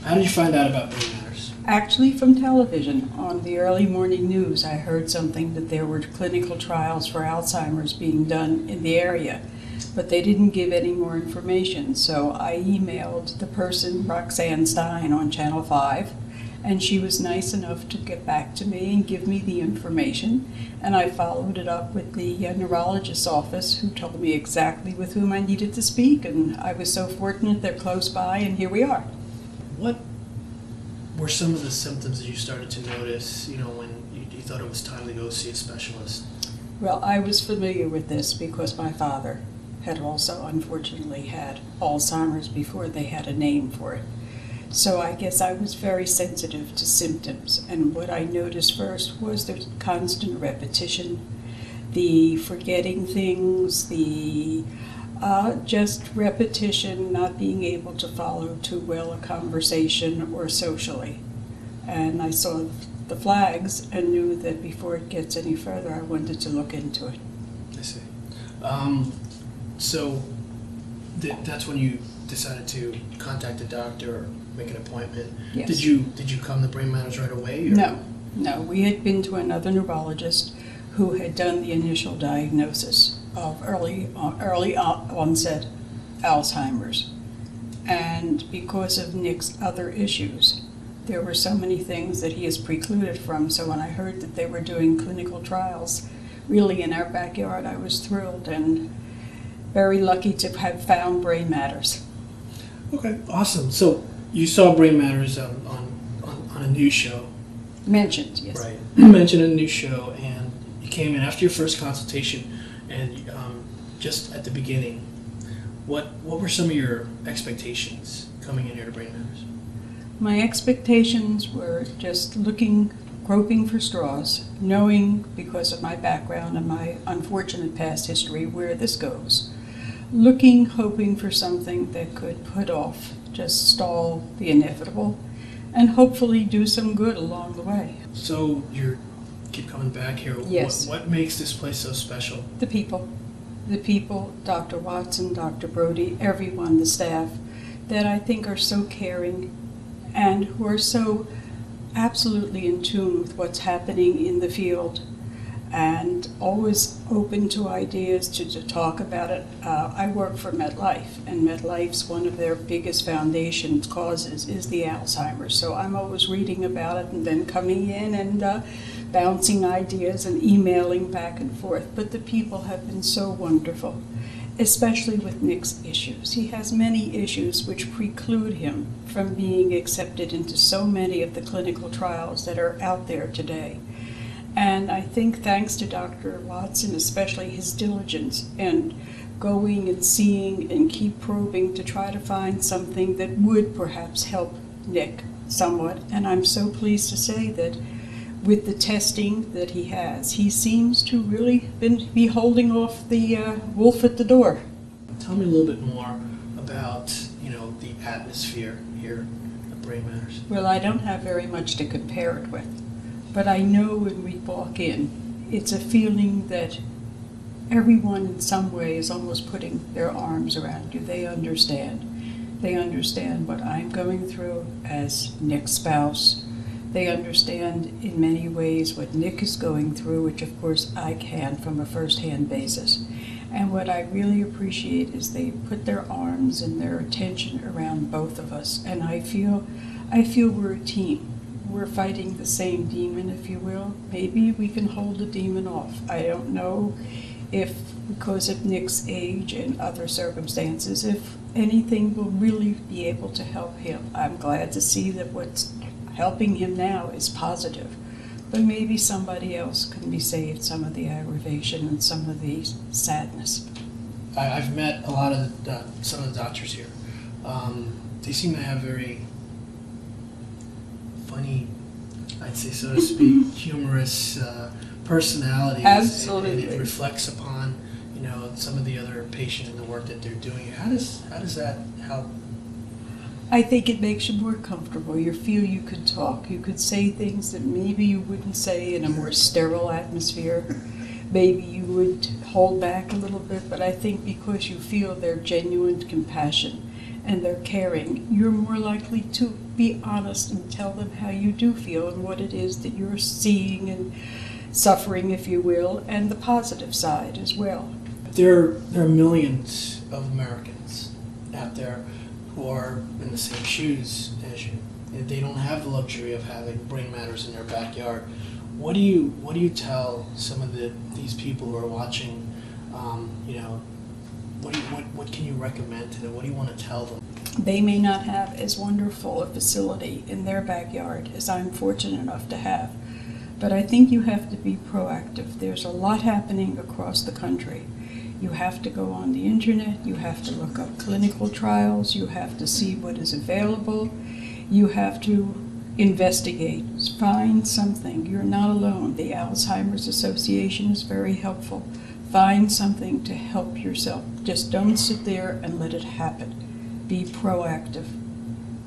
How did you find out about Brain Matters? Actually, from television. On the early morning news, I heard something that there were clinical trials for Alzheimer's being done in the area, but they didn't give any more information. So I emailed the person, Roxanne Stein, on Channel 5, and she was nice enough to get back to me and give me the information. And I followed it up with the neurologist's office, who told me exactly with whom I needed to speak, and I was so fortunate they're close by, and here we are. What were some of the symptoms that you started to notice, when you thought it was time to go see a specialist? Well, I was familiar with this because my father had also unfortunately had Alzheimer's before they had a name for it. So I guess I was very sensitive to symptoms, and what I noticed first was the constant repetition, the forgetting things, the just repetition, not being able to follow too well a conversation or socially. And I saw the flags and knew that before it gets any further, I wanted to look into it. I see. So that's when you decided to contact a doctor or make an appointment. Yes. Did you come to Brain Matters right away? Or? No. We had been to another neurologist who had done the initial diagnosis of early onset Alzheimer's. And because of Nick's other issues, there were so many things that he is precluded from. So when I heard that they were doing clinical trials really in our backyard, I was thrilled and very lucky to have found Brain Matters. Okay, awesome. So you saw Brain Matters on a news show. Mentioned, yes. Right. You mentioned a news show, and you came in after your first consultation, and just at the beginning, what were some of your expectations coming in here to Brain Matters? My expectations were just groping for straws, knowing because of my background and my unfortunate past history where this goes. Hoping for something that could just stall the inevitable, and hopefully do some good along the way. So you keep coming back here. Yes. What makes this place so special? The people, Dr. Watson, Dr. Brody, everyone, the staff, that I think are so caring and who are so absolutely in tune with what's happening in the field and always open to ideas to talk about it. I work for MetLife, and MetLife's one of their biggest foundation causes is the Alzheimer's. So I'm always reading about it and then coming in and bouncing ideas and emailing back and forth. But the people have been so wonderful, especially with Nick's issues. He has many issues which preclude him from being accepted into so many of the clinical trials that are out there today. And I think thanks to Dr. Watson, especially his diligence and going and seeing and keep probing to try to find something that would perhaps help Nick somewhat. And I'm so pleased to say that with the testing that he has, he seems to really be holding off the wolf at the door. Tell me a little bit more about the atmosphere here at Brain Matters. Well, I don't have very much to compare it with. But I know when we walk in, it's a feeling that everyone in some way is almost putting their arms around you. They understand. They understand what I'm going through as Nick's spouse. They understand in many ways what Nick is going through, which of course I can from a first-hand basis. And what I really appreciate is they put their arms and their attention around both of us. And I feel we're a team. We're fighting the same demon, if you will. Maybe we can hold the demon off. I don't know if, because of Nick's age and other circumstances, if anything will really be able to help him. I'm glad to see that what's helping him now is positive. But maybe somebody else can be saved some of the aggravation and some of the sadness. I've met a lot of some of the doctors here. They seem to have very funny, I'd say so to speak, humorous personalities. Absolutely. And it reflects upon, some of the other patients and the work that they're doing. How does that help? I think it makes you more comfortable. You feel you could talk. You could say things that maybe you wouldn't say in a more sterile atmosphere. Maybe you would hold back a little bit, but I think because you feel their genuine compassion and they're caring, you're more likely to be honest and tell them how you do feel and what it is that you're seeing and suffering, if you will, and the positive side as well. There are millions of Americans out there who are in the same shoes as you. They don't have the luxury of having brain matters in their backyard. What do you tell some of these people who are watching? What can you recommend to them? What do you want to tell them? They may not have as wonderful a facility in their backyard as I'm fortunate enough to have, but I think you have to be proactive. There's a lot happening across the country. You have to go on the internet, you have to look up clinical trials, you have to see what is available, you have to investigate, find something. You're not alone. The Alzheimer's Association is very helpful. Find something to help yourself. Just don't sit there and let it happen. Be proactive.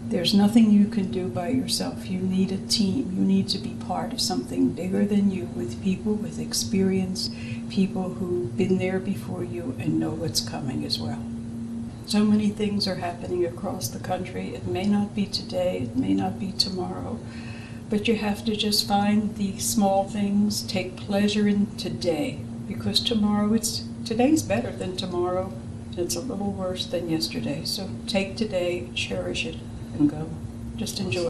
There's nothing you can do by yourself. You need a team. You need to be part of something bigger than you, with people with experience, people who've been there before you and know what's coming as well. So many things are happening across the country. It may not be today, it may not be tomorrow, but you have to just find the small things, take pleasure in today, because today's better than tomorrow, and it's a little worse than yesterday. So take today, cherish it, and go. Just enjoy.